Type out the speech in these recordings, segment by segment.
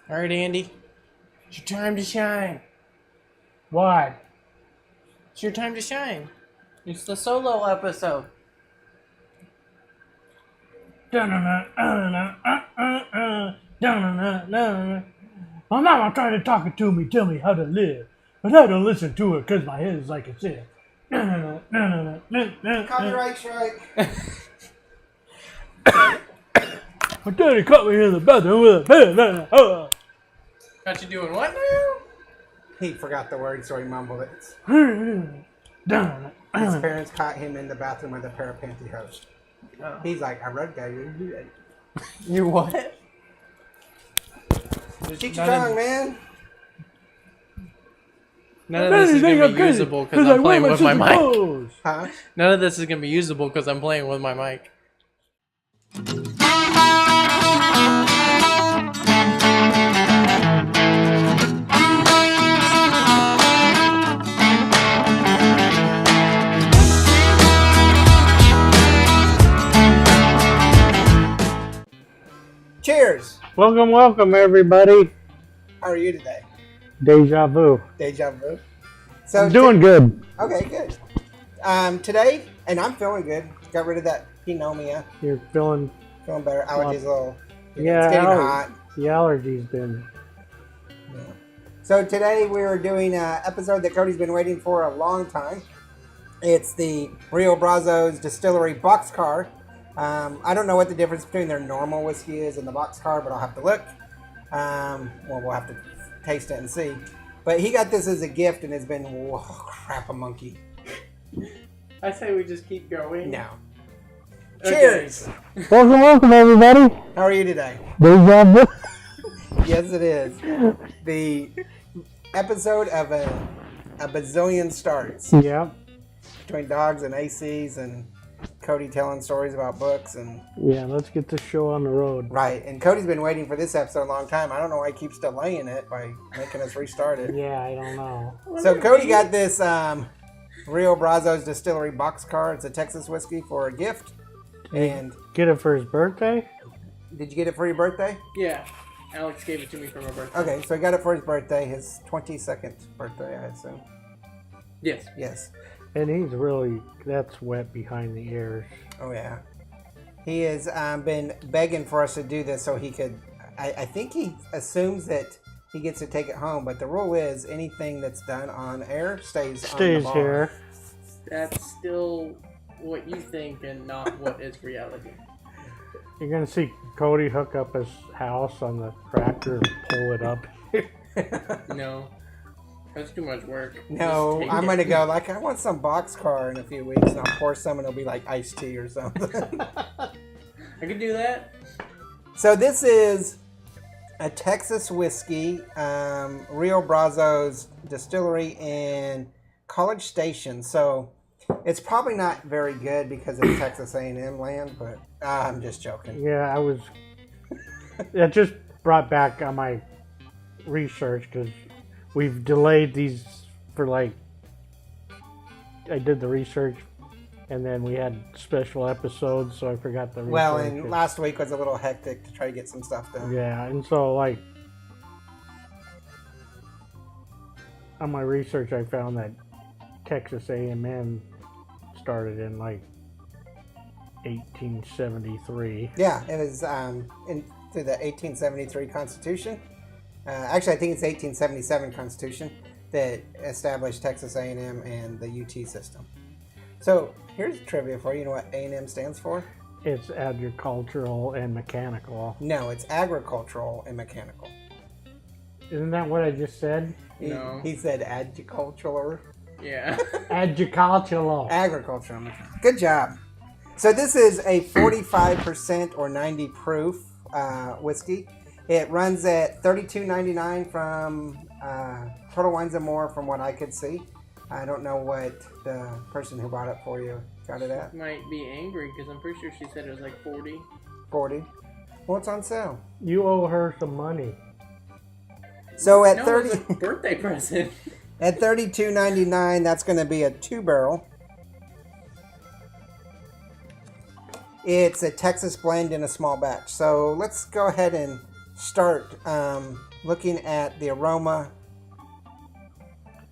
All right, Andy. It's your time to shine. What? It's your time to shine. It's the solo episode. My mama tried to talk to me, tell me how to live, but I don't listen to her because my head is like a sieve. Copyright strike. My daddy caught me in the bathroom with a pen. Got you doing what now? He forgot the word, so he mumbled it. Oh. His parents caught him in the bathroom with a pair of pantyhose. Oh. He's like, I read that. You do that. You what? Teach your tongue, man. None of this is going to be usable because I'm playing with my mic. Huh? None of this is going to be usable because I'm playing with my mic. Cheers. Welcome, everybody. How are you today? Deja vu. Deja vu. So I'm doing good. Okay, good. Today, and I'm feeling good. Got rid of that pneumonia. You're feeling... Feeling better. Allergies a little. Yeah, it's getting hot. The allergies been... Yeah. So today we are doing an episode that Cody's been waiting for a long time. It's the Rio Boxcar Distillery Boxcar. I don't know what the difference between their normal whiskey is and the Boxcar, but I'll have to look. Well, we'll have to taste it and see. But he got this as a gift and has been, whoa, crap, a monkey. I say we just keep going. No. Okay. Cheers. Welcome, everybody. How are you today? Deja vu. Yes, it is. The episode of a bazillion starts. Yeah. Between dogs and ACs and Cody telling stories about books and... Yeah, let's get this show on the road. Right, and Cody's been waiting for this episode a long time. I don't know why he keeps delaying it by making us restart it. Yeah, I don't know. So Cody got this Rio Boxcar Distillery Boxcar. It's a Texas whiskey for a gift. And Get it for his birthday? did you get it for your birthday? Yeah. Alex gave it to me for my birthday. Okay, so he got it for his birthday, his 22nd birthday, I assume. Yes. Yes. And he's really... That's wet behind the ears. Oh, yeah. He has been begging for us to do this so he could... I think he assumes that he gets to take it home, but the rule is anything that's done on air stays on the bar. Here. That's still what you think and not what is reality. You're going to see Cody hook up his house on the tractor and pull it up. No. That's too much work. No, Just take I'm it. going to go like, I want some boxcar in a few weeks, and I'll pour some, and it'll be like iced tea or something. I could do that. So this is a Texas whiskey, Rio Boxcar Distillery in College Station. So it's probably not very good because it's Texas A&M land, but I'm just joking. Yeah, I was... That just brought back on my research because we've delayed these for like... I did the research and then we had special episodes, so I forgot the research. Well, and last week was a little hectic to try to get some stuff done. Yeah, and so like... On my research, I found that Texas A&M started in like 1873. Yeah, it was through the 1873 Constitution. Actually, I think it's 1877 Constitution that established Texas A&M and the UT system. So here's trivia for you. You know what A&M stands for? It's agricultural and mechanical. No, it's agricultural and mechanical. Isn't that what I just said? No. He said agricultural. Yeah. Agricultural. Agricultural. Good job. So this is a 45% or 90 proof whiskey. It runs at $32.99 from Total Wines & More from what I could see. I don't know what the person who bought it for you got it at. Might be angry because I'm pretty sure she said it was like 40. 40. Well, it's on sale. You owe her some money. So at No, 30 it's a birthday present. at $32.99, that's going to be a 2-barrel. It's a Texas blend in a small batch. So let's go ahead and start looking at the aroma,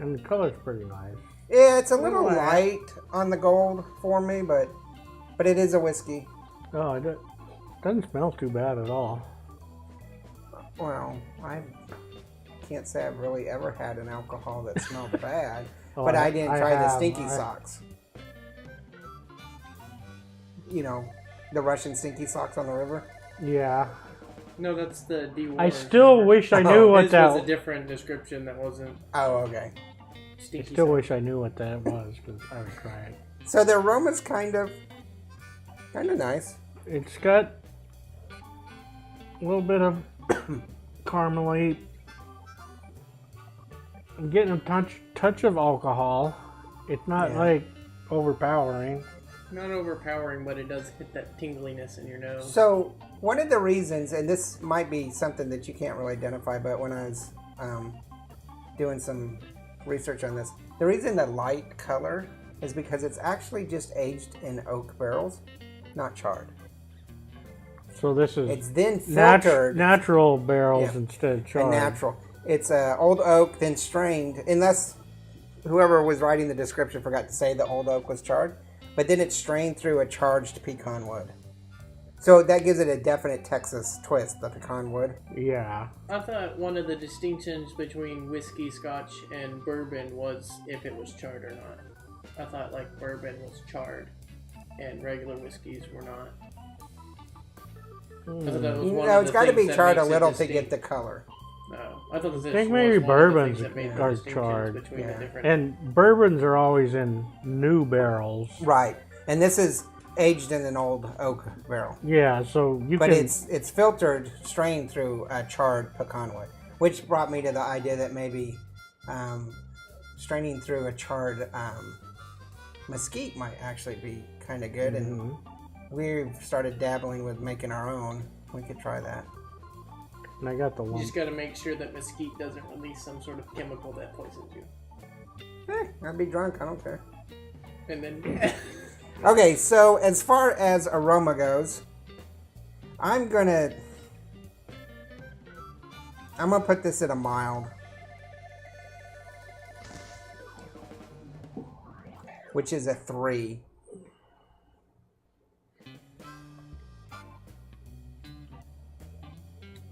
And the color's pretty nice. yeah, it's a little Wow. light on the gold for me, but it is a whiskey. Oh, it doesn't smell too bad at all. Well, I can't say I've really ever had an alcohol that smelled bad, Oh, but I didn't try the have. stinky socks. You know, the Russian stinky socks on the river. Yeah. No, that's the D1. I still wish I knew what His that was a different description that wasn't Oh, okay. I stinky. still sour. wish I knew what that was because I would try it. So the aroma's kind of nice. It's got a little bit of caramely. I'm getting a touch of alcohol. It's not Yeah. like overpowering. Not overpowering, but it does hit that tingliness in your nose. So one of the reasons, and this might be something that you can't really identify, but when I was doing some research on this, the reason the light color is because it's actually just aged in oak barrels, not charred. So this is It's then filtered natural barrels Yeah. instead of and charred. natural. It's old oak, then strained, unless whoever was writing the description forgot to say the old oak was charred. But then it's strained through a charged pecan wood. So that gives it a definite Texas twist, the pecan wood. Yeah. I thought one of the distinctions between whiskey, scotch, and bourbon was if it was charred or not. I thought like bourbon was charred and regular whiskeys were not. I thought that was one No, of it's the got to things be that charred a makes it little to distinct. get the color. No, I thought this I think was maybe one of the bourbons things that made the are distinctions charred. between Yeah. the different. And bourbons are always in new barrels. Right. And this is aged in an old oak barrel. Yeah, so you But can. it's filtered, strained through a charred pecan wood, which brought me to the idea that maybe straining through a charred mesquite might actually be kind of good. And we've started dabbling with making our own. We could try that. And I got the You one. just got to make sure that mesquite doesn't release some sort of chemical that poisons you. I'd be drunk. I don't care. And then, Okay, so as far as aroma goes, I'm gonna put this at a mild, which is a 3.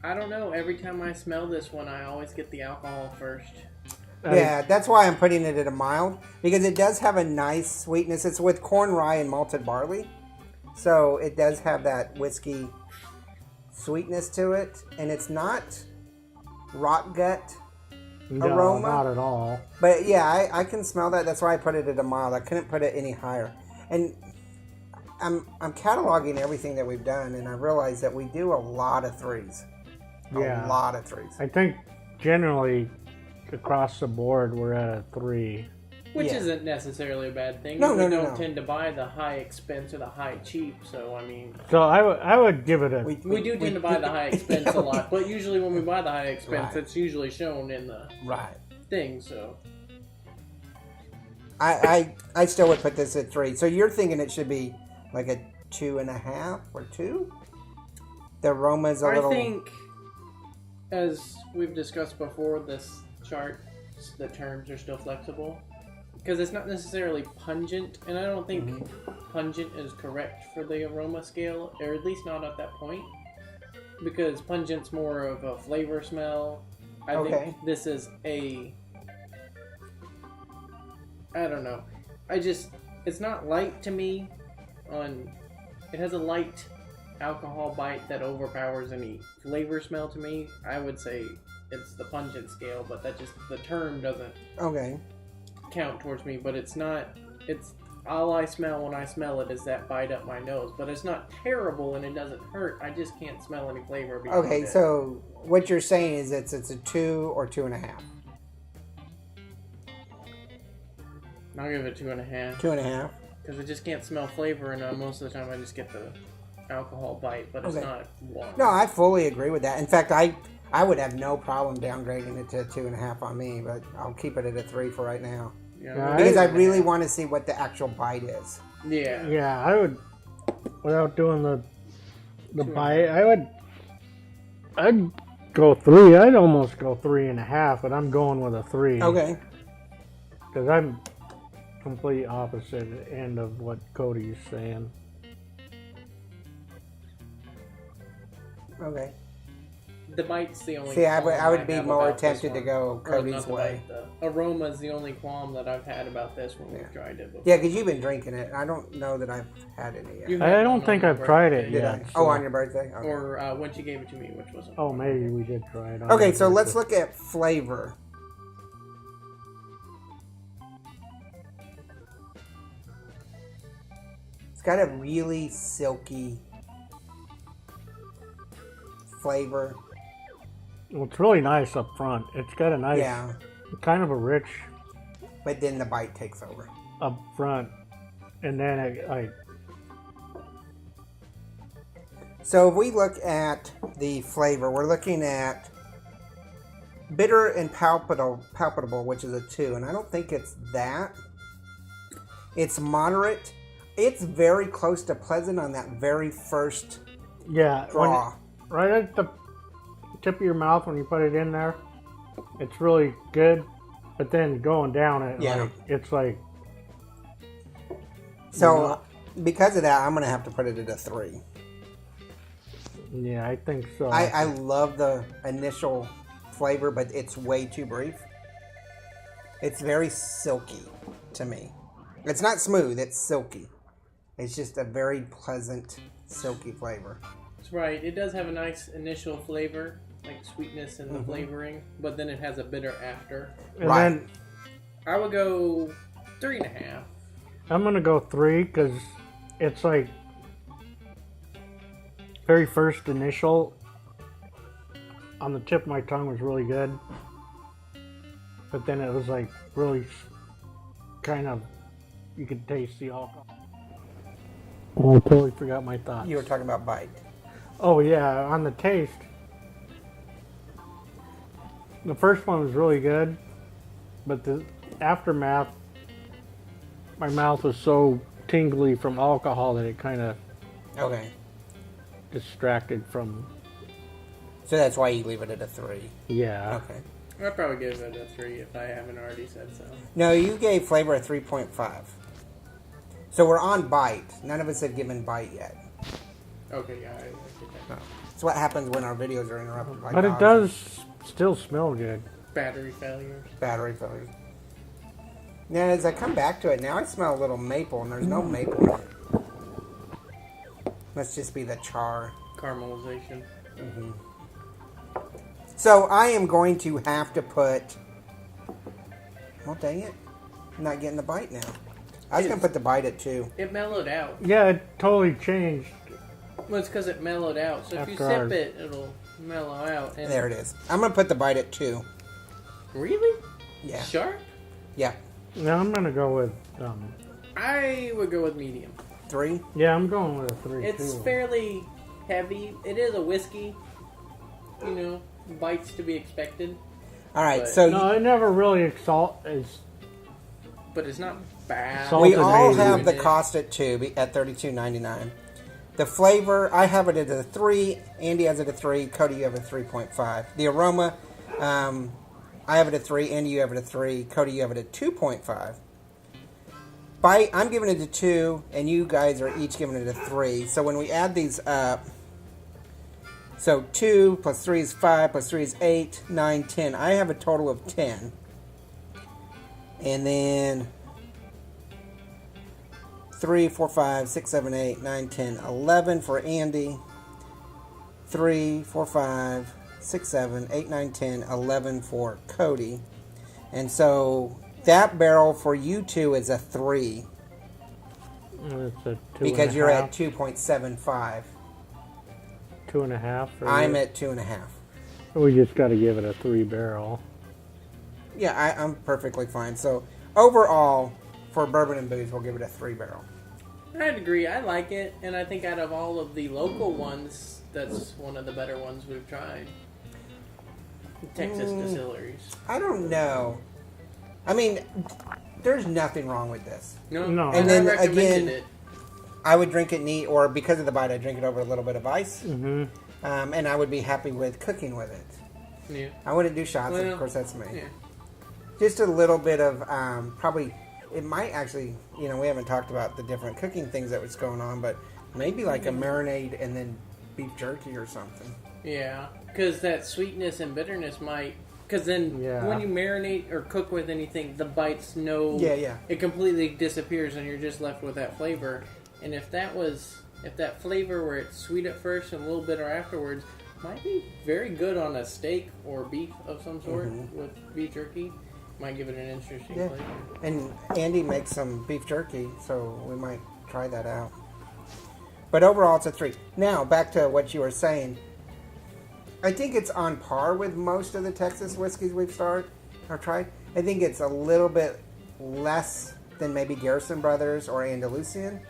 I don't know. Every time I smell this one, I always get the alcohol first. Yeah, that's why I'm putting it at a mild, because it does have a nice sweetness. It's with corn, rye, and malted barley, so it does have that whiskey sweetness to it, and it's not rock gut No, aroma? not at all. But yeah, I can smell that. That's why I put it at a mild. I couldn't put it any higher. And I'm cataloging everything that we've done, and I realize that we do a lot of 3s. Yeah. A lot of 3s. I think generally across the board we're at a 3. Which Yeah. isn't necessarily a bad thing. No, we no, no, don't no. tend to buy the high expense or the high cheap, so I mean, So I would give it a. we do tend to buy the high expense a lot. But usually when we buy the high expense, Right. it's usually shown in the Right. thing. So I still would put this at 3. So you're thinking it should be like a 2.5 or 2? The aroma's a I little. think, as we've discussed before, this chart, the terms are still flexible. Because it's not necessarily pungent, and I don't think pungent is correct for the aroma scale, or at least not at that point. Because pungent's more of a flavor smell. I Okay. think this is a... I don't know. It's not light to me. It has a light alcohol bite that overpowers any flavor smell to me. I would say it's the pungent scale, but the term doesn't Okay. count towards me, but it's all I smell when I smell it is that bite up my nose, but it's not terrible and it doesn't hurt. I just can't smell any flavor beyond Okay, it. so what you're saying is it's a 2 or 2.5. I'll give it 2.5 2.5. because I just can't smell flavor, and most of the time I just get the alcohol bite, but it's Okay. not one. No, I fully agree with that. In fact, I would have no problem downgrading it to a 2.5 on me, but I'll keep it at a 3 for right now. Yeah, Because I really want to see what the actual bite is. Yeah. Yeah, I would. Without doing the Sure. bite, I'd go 3. I'd almost go 3.5, but I'm going with a 3. Okay. Because I'm complete opposite end of what Cody's saying. Okay. The bite's the only. See, I would qualm be have more about this tempted to one. go Or Cody's not the way. bite, the aroma is the only qualm that I've had about this when Yeah. we've tried it before. Yeah, because you've been drinking it. I don't know that I've had any yet. You had I one don't on think your I've tried it birthday. Did yet. I? so- Oh, on your birthday? Okay. Or when she gave it to me, which wasn't. Oh, maybe we did try it. on Okay, my so let's birthday. look at flavor. It's got a really silky flavor. Well, it's really nice up front. It's got a nice, Yeah, kind of a rich but then the bite takes over. up front, and then So if we look at the flavor, we're looking at bitter and palpable, which is a 2, and I don't think it's that. It's moderate. It's very close to pleasant on that very first yeah, draw. right at the tip of your mouth when you put it in there, it's really good. But then going down it, Yeah. it's like So because of that, I'm gonna have to put it at a 3. yeah, I think so. I love the initial flavor, but it's way too brief. It's very silky to me. It's not smooth, it's silky. It's just a very pleasant, silky flavor. That's right. It does have a nice initial flavor, like sweetness in the Mm-hmm. flavoring, but then it has a bitter after. and Right. then I would go 3.5. I'm gonna go 3 because it's like very first initial on the tip of my tongue was really good, but then it was like really kind of you could taste the alcohol. Oh, I totally forgot my thoughts. You were talking about bite. Oh yeah, on the taste, the first one was really good, but the aftermath, my mouth was so tingly from alcohol that it kind of Okay. distracted from. So that's why you leave it at a 3. Yeah. Okay. I'd probably give it a 3 if I haven't already said so. No, you gave flavor a 3.5. So we're on bite. None of us have given bite yet. Okay, yeah, I get that. It's what happens when our videos are interrupted by But it dogs does still smell good. Battery failures. and battery failures. Now, as I come back to it, now I smell a little maple, and there's no maple in it. Must just be the char. Caramelization. So I am going to have to put. Well, dang it! I'm not getting the bite now. I was going to put the bite at 2. It mellowed out. Yeah, it totally changed. Well, it's because it mellowed out. So if you After sip ours. it, it'll mellow out. And There it is. I'm going to put the bite at 2. Really? Yeah. Sharp? Yeah. Now I'm gonna go with. I would go with medium. 3. Yeah, I'm going with a 3 It's too. fairly heavy. It is a whiskey. You know, bites to be expected. All right. But- So No, it never really But it's not bad. Salt we is all amazing. have the cost at 2 at $32.99. The flavor, I have it at a 3. Andy has it at 3. Cody, you have it at 3.5. The aroma, I have it at 3. Andy, you have it at 3. Cody, you have it at 2.5. Bite, I'm giving it a 2, and you guys are each giving it a 3. So when we add these up, so 2 plus 3 is 5, plus 3 is 8, 9, 10. I have a total of 10. And then 3, 4, 5, 6, 7, 8, 9, 10, 11 for Andy. 3, 4, 5, 6, 7, 8, 9, 10, 11 for Cody. And so that barrel for you two is a 3 It's a 2 because you're at 2.75. 2.5. I'm at 2.5. We just got to give it a 3 barrel. Yeah, I'm perfectly fine. So overall, for Bourbon and Booze, we'll give it a 3 barrel. I'd agree. I like it, and I think out of all of the local ones, that's one of the better ones we've tried. Texas distilleries. I don't know. I mean, there's nothing wrong with this. No. And And then then I recommended again- it. I would drink it neat, or because of the bite, I drink it over a little bit of ice. Mm-hmm. And I would be happy with cooking with it. Yeah. I wouldn't do shots. Well, of course, that's me. Yeah. Just a little bit of probably. It might actually. We haven't talked about the different cooking things that was going on, but maybe like a marinade and then beef jerky or something. Yeah, because that sweetness and bitterness might. Because then when you marinate or cook with anything, the bites it completely disappears and you're just left with that flavor. And if that flavor where it's sweet at first and a little bitter afterwards, might be very good on a steak or beef of some sort with beef jerky. Might give it an interesting flavor. And Andy makes some beef jerky, so we might try that out. But overall, it's a 3. Now, back to what you were saying. I think it's on par with most of the Texas whiskeys we've tried. I think it's a little bit less than maybe Garrison Brothers or Andalusian.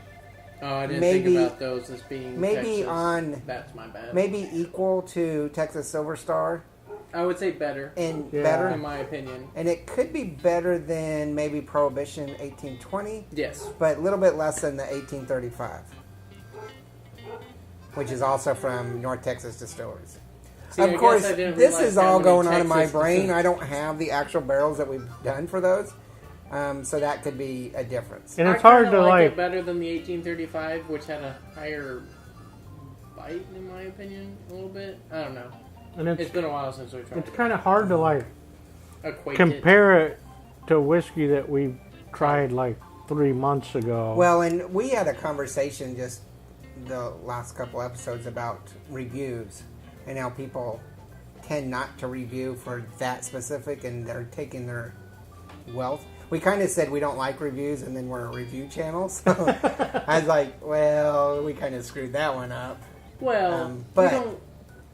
Oh, I didn't think about those as being Texas. That's my bad. Maybe equal to Texas Silver Star. I would say better. Better, in my opinion. And it could be better than maybe Prohibition 1820. Yes. But a little bit less than the 1835. Which is also from North Texas Distilleries. See, of course, this is all going on in my brain. I don't have the actual barrels that we've done for those. So that could be a difference. And it's hard to like it better than the 1835, which had a higher bite, in my opinion, a little bit. I don't know. And it's been a while since we tried it. It's kind of hard to equate compare it to whiskey that we tried 3 months ago. Well, and we had a conversation just the last couple episodes about reviews and how people tend not to review for that specific and they're taking their wealth. We kind of said we don't like reviews and then we're a review channel. So I was like, well, we kind of screwed that one up. Well, but we don't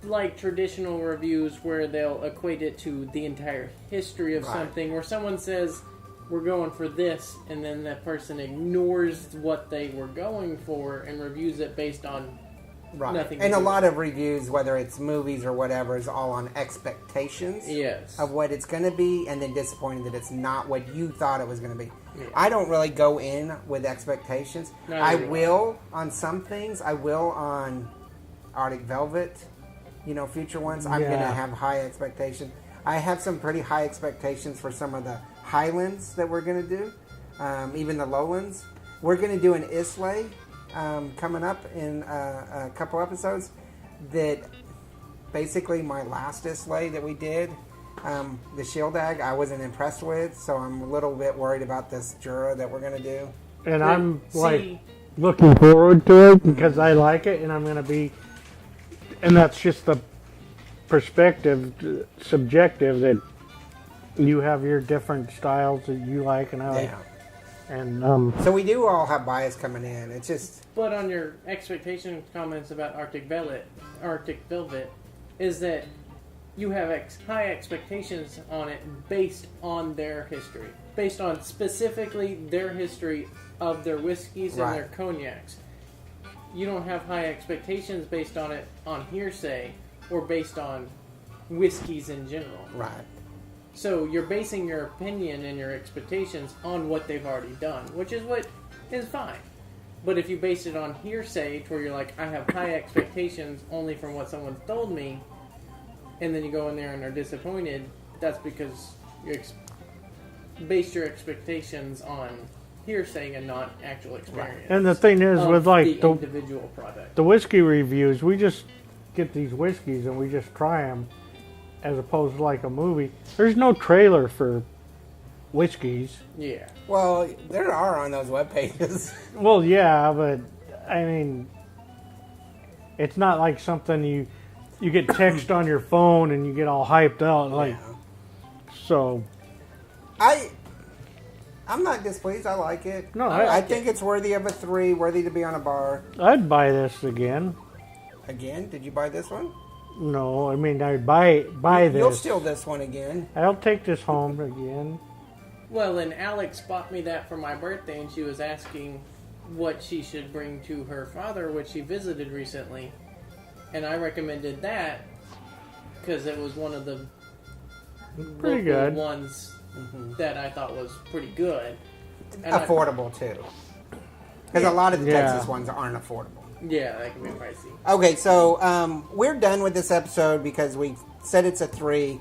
like traditional reviews where they'll equate it to the entire history of something, where someone says, we're going for this, and then that person ignores what they were going for and reviews it based on nothing. And a lot of reviews, whether it's movies or whatever, is all on expectations of what it's going to be, and then disappointed that it's not what you thought it was going to be. Yeah. I don't really go in with expectations. I will on some things. I will on Arctic Velvet, future ones. I'm going to have high expectations. I have some pretty high expectations for some of the Highlands that we're going to do, even the Lowlands. We're going to do an Islay coming up in a couple episodes. That basically my last Islay that we did, the Shieldag, I wasn't impressed with, so I'm a little bit worried about this Jura that we're going to do. And I'm looking forward to it because I like it, and I'm going to be, and that's just the perspective, subjective, that you have your different styles that you like and I like. And so we do all have bias coming in. It's just. But on your expectation comments about Arctic Velvet, is that you have high expectations on it based on their history, based on specifically their history of their whiskeys and their cognacs. You don't have high expectations based on it on hearsay or based on whiskeys in general. Right. So you're basing your opinion and your expectations on what they've already done, which is what is fine. But if you base it on hearsay, to where you're like, I have high expectations only from what someone's told me, and then you go in there and are disappointed, that's because you based your expectations on hearsay and not actual experience. And the thing is, with the individual product, the whiskey reviews, we just get these whiskeys and we just try them. As opposed to a movie. There's no trailer for whiskeys. Yeah. Well, there are on those web pages. Well, yeah, but I mean, it's not like something you get text on your phone and you get all hyped out So. I'm not displeased. I like it. No, I think it's worthy of a 3, worthy to be on a bar. I'd buy this again. Again? Did you buy this one? No, I mean, I'd buy this. You'll steal this one again. I'll take this home again. Well, and Alex bought me that for my birthday, and she was asking what she should bring to her father, which she visited recently. And I recommended that because it was one of the pretty good ones that I thought was pretty good. And affordable, too. Because a lot of the Texas ones aren't affordable. Yeah, that can be pricey. Okay, so we're done with this episode because we said it's a 3.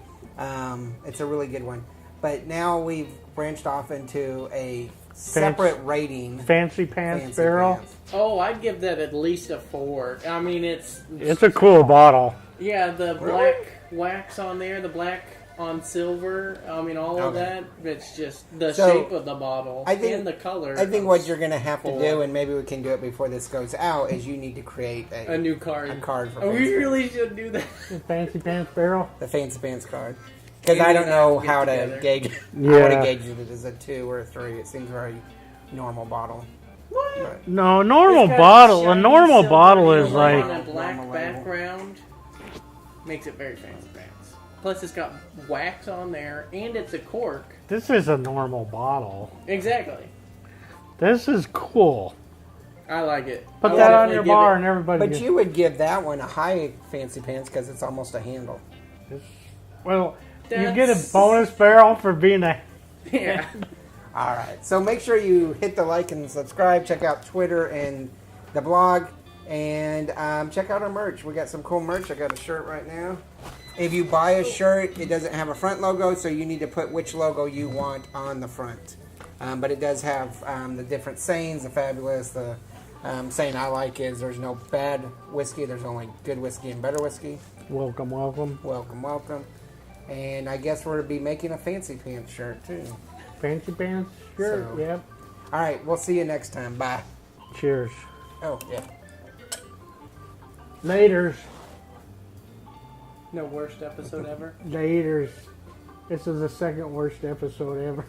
It's a really good one. But now we've branched off into a separate rating. Fancy Pants barrel. Pants. Oh, I'd give that at least a 4. I mean, it's a cool bottle. yeah, the Really? black wax on there, the black on silver. I mean, all of that. It's just the So, shape of the bottle and the color. I think what you're going to have to Four. do, and maybe we can do it before this goes out, is you need to create a new card. A card for Oh, we Fancy really should do that. Fancy Pants barrel. the Fancy Pants card. Because Maybe I don't we know have to get how to together. gauge. Yeah. I would have gauged it as a 2 or a 3. It seems very normal bottle. What? But No, normal It's got bottle. A shiny normal silver bottle is label on like a black Normal label. background. Makes it very fancy pants. Plus, it's got wax on there, and it's a cork. this is a normal bottle. Exactly. This is cool. I like it. Put I that would on your definitely bar give and everybody. but gets- you would give that one a high Fancy Pants because it's almost a handle. well, you get a That's- bonus barrel for being a. it- Yeah. All right. So make sure you hit the like and subscribe. Check out Twitter and the blog. And check out our merch. We got some cool merch. I got a shirt right now. If you buy a shirt, it doesn't have a front logo, so you need to put which logo you want on the front. But it does have the different sayings, the fabulous. The saying I like is there's no bad whiskey. There's only good whiskey and better whiskey. Welcome, welcome. Welcome, welcome. And I guess we're going to be making a Fancy Pants shirt, too. Fancy Pants shirt. So- Yep. All right. We'll see you next time. Bye. Cheers. Oh, yeah. Laters. No worst episode ever. Laters. This is the second worst episode ever.